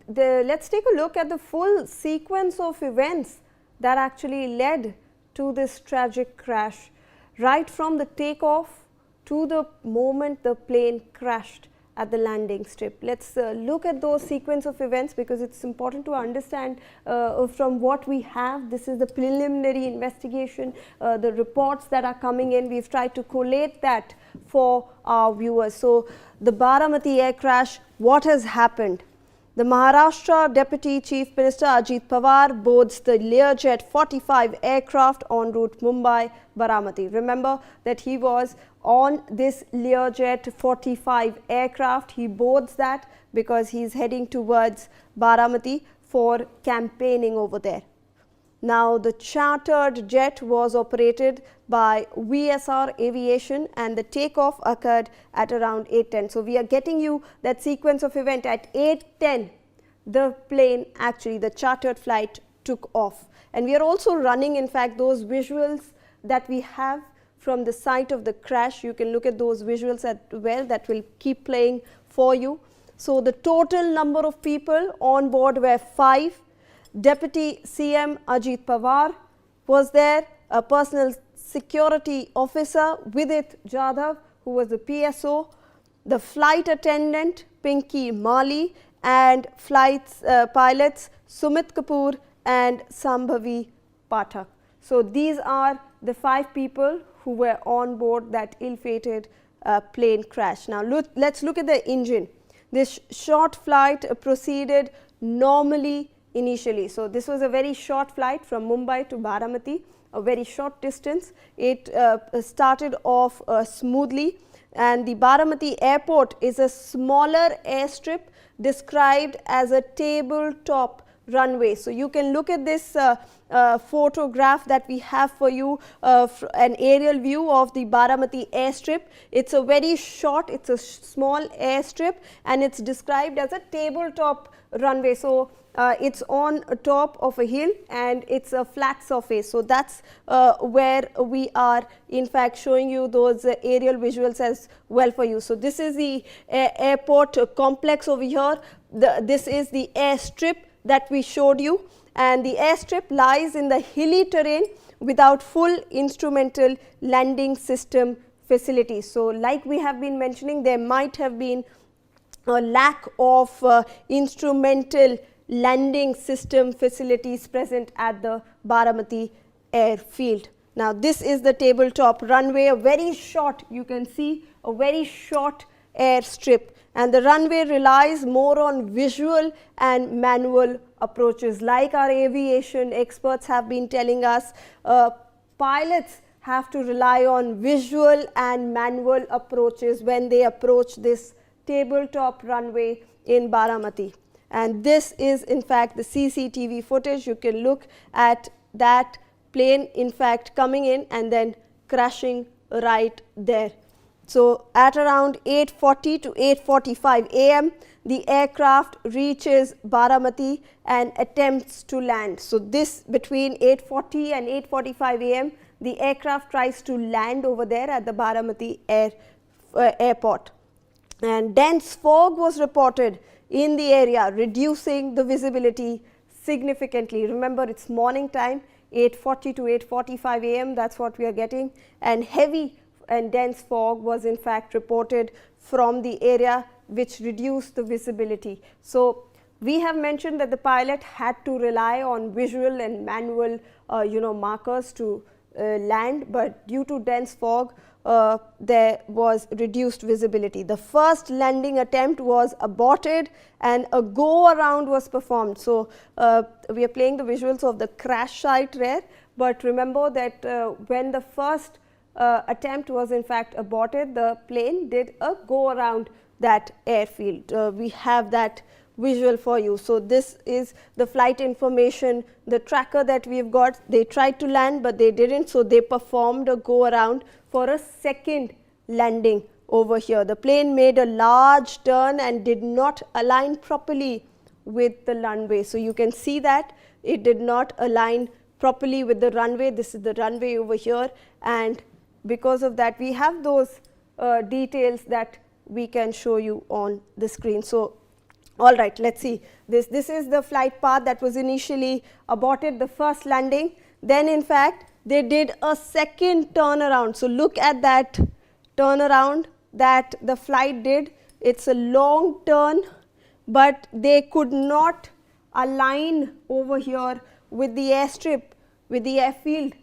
let's take a look at the full sequence of events that actually led to this tragic crash, right from the takeoff to the moment the plane crashed at the landing strip. Let's look at those sequence of events, because it's important to understand from what we have. This is the preliminary investigation, the reports that are coming in. We've tried to collate that for our viewers. So, the Baramati air crash, what has happened? The Maharashtra Deputy Chief Minister Ajit Pawar boards the Learjet 45 aircraft en route Mumbai-Baramati. Remember that he was on this Learjet 45 aircraft. He boards that because he is heading towards Baramati for campaigning over there. Now, the chartered jet was operated by VSR Aviation and the takeoff occurred at around 8:10. So, we are getting you that sequence of event at 8:10. The plane actually, the chartered flight took off, and we are also running in fact those visuals that we have from the site of the crash. You can look at those visuals as well, that will keep playing for you. So, the total number of people on board were 5. Deputy CM Ajit Pawar was there, a personal security officer Vidit Jadhav, who was the PSO, the flight attendant Pinky Mali, and pilots Sumit Kapoor and Sambhavi Pathak. So, these are the 5 people who were on board that ill-fated plane crash. Now, let's look at the engine. This short flight proceeded normally initially. So, this was a very short flight from Mumbai to Baramati, a very short distance. It started off smoothly, and the Baramati airport is a smaller airstrip described as a tabletop runway. So, you can look at this photograph that we have for you, an aerial view of the Baramati airstrip. It's a very short, it's a small airstrip, and it's described as a tabletop runway. So, it's on top of a hill and it's a flat surface. So, that's where we are in fact showing you those aerial visuals as well for you. So, this is the airport complex over here. This is the airstrip that we showed you, and the airstrip lies in the hilly terrain without full instrumental landing system facilities. So, like we have been mentioning, there might have been a lack of instrumental landing system facilities present at the Baramati airfield. Now, this is the tabletop runway, a very short, you can see a very short airstrip, and the runway relies more on visual and manual approaches. Like our aviation experts have been telling us, pilots have to rely on visual and manual approaches when they approach this tabletop runway in Baramati. And this is in fact the CCTV footage. You can look at that plane in fact coming in and then crashing right there. So, at around 8:40 to 8:45 a.m. the aircraft reaches Baramati and attempts to land. So, this between 8:40 and 8:45 a.m. the aircraft tries to land over there at the Baramati airport, and dense fog was reported in the area, reducing the visibility significantly. Remember, it's morning time, 8:40 to 8:45 a.m. that's what we are getting, and heavy and dense fog was in fact reported from the area, which reduced the visibility. So, we have mentioned that the pilot had to rely on visual and manual markers to land, but due to dense fog there was reduced visibility. The first landing attempt was aborted and a go around was performed. So, we are playing the visuals of the crash site there, but remember that when the first attempt was in fact aborted, the plane did a go around that airfield. We have that visual for you. So, this is the flight information, the tracker that we have got. They tried to land, but they didn't. So, they performed a go around for a second landing over here. The plane made a large turn and did not align properly with the runway. So, you can see that it did not align properly with the runway. This is the runway over here, and because of that we have those details that we can show you on the screen. So, All right, let's see. This is the flight path that was initially aborted, the first landing. Then in fact, they did a second turnaround. So look at that turnaround that the flight did. It's a long turn, but they could not align over here with the airstrip, with the airfield.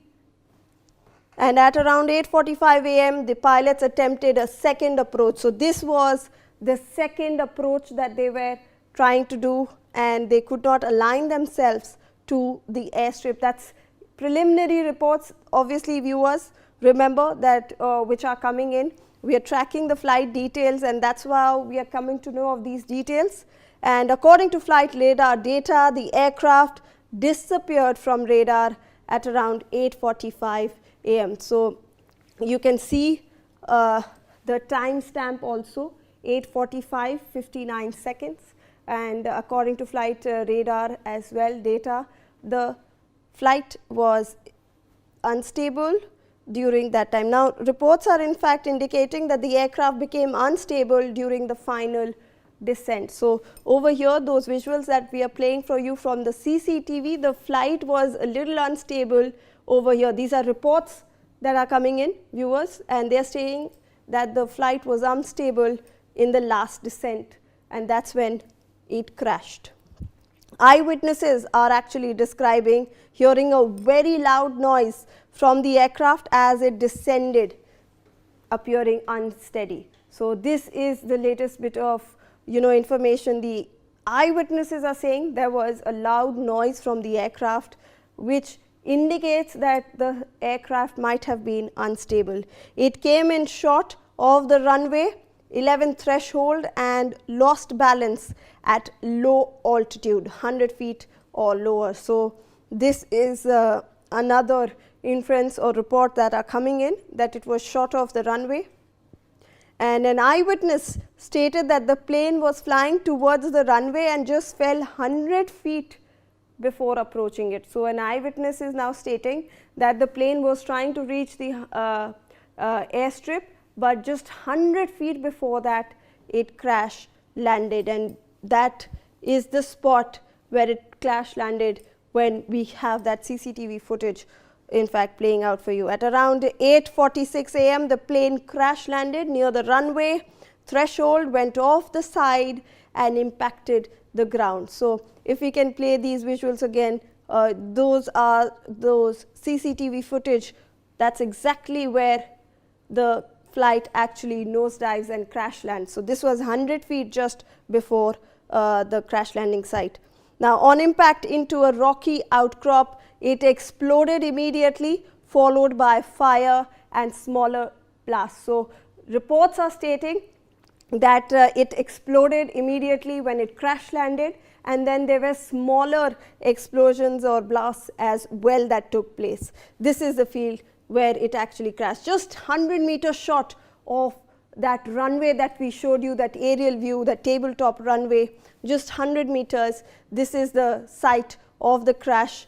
And at around 8:45 a.m., the pilots attempted a second approach. So this was the second approach that they were trying to do, and they could not align themselves to the airstrip. That's preliminary reports. Obviously, viewers, remember that which are coming in. We are tracking the flight details, and that's why we are coming to know of these details. And according to flight radar data, the aircraft disappeared from radar at around 8:45 a.m. So you can see the time stamp also, 8:45, 59 seconds. And according to flight radar as well data, the flight was unstable during that time. Now, reports are in fact indicating that the aircraft became unstable during the final descent. So over here, those visuals that we are playing for you from the CCTV, the flight was a little unstable over here. These are reports that are coming in, viewers, and they are saying that the flight was unstable in the last descent, and that's when it crashed. Eyewitnesses are actually describing hearing a very loud noise from the aircraft as it descended, appearing unsteady. So this is the latest bit of information. The eyewitnesses are saying there was a loud noise from the aircraft, which indicates that the aircraft might have been unstable. It came in short of the runway 11 threshold and lost balance at low altitude, 100 feet or lower. So this is another inference or report that are coming in, that it was short of the runway. And an eyewitness stated that the plane was flying towards the runway and just fell 100 feet before approaching it. So an eyewitness is now stating that the plane was trying to reach the airstrip, but just 100 feet before that it crash landed, and that is the spot where it crash landed when we have that CCTV footage in fact playing out for you. At around 8:46 a.m. the plane crash landed near the runway threshold, went off the side and impacted the ground. So if we can play these visuals again, those are those CCTV footage. That's exactly where the flight actually nosedives and crash lands. So this was 100 feet just before the crash landing site. Now, on impact into a rocky outcrop, it exploded immediately, followed by fire and smaller blasts. So reports are stating that it exploded immediately when it crash landed, and then there were smaller explosions or blasts as well that took place. This is the field where it actually crashed, just 100 meters short of that runway that we showed you, that aerial view, that tabletop runway, just 100 meters. This is the site of the crash.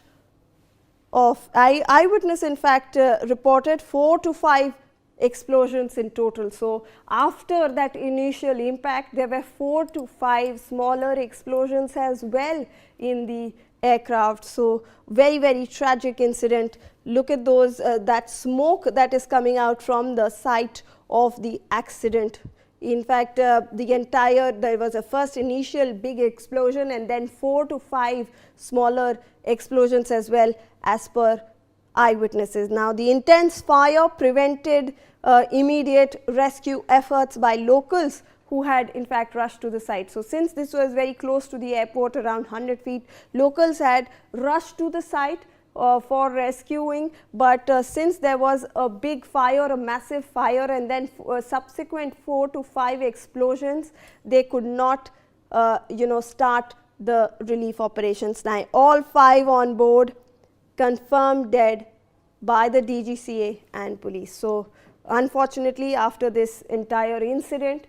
Of eyewitness in fact reported 4 to 5 explosions in total. So after that initial impact, there were 4 to 5 smaller explosions as well in the aircraft. So very, very tragic incident. Look at those that smoke that is coming out from the site of the accident. In fact, there was a first initial big explosion and then 4 to 5 smaller explosions as well, as per eyewitnesses. Now, the intense fire prevented immediate rescue efforts by locals who had in fact rushed to the site. So since this was very close to the airport, around 100 feet, locals had rushed to the site for rescuing, but since there was a big fire, a massive fire, and then subsequent 4 to 5 explosions, they could not start the relief operations. Now, all 5 on board confirmed dead by the DGCA and police. So unfortunately, after this entire incident,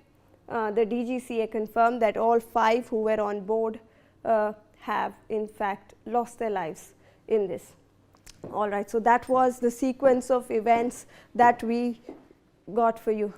the DGCA confirmed that all 5 who were on board have in fact lost their lives in this. All right, so that was the sequence of events that we got for you.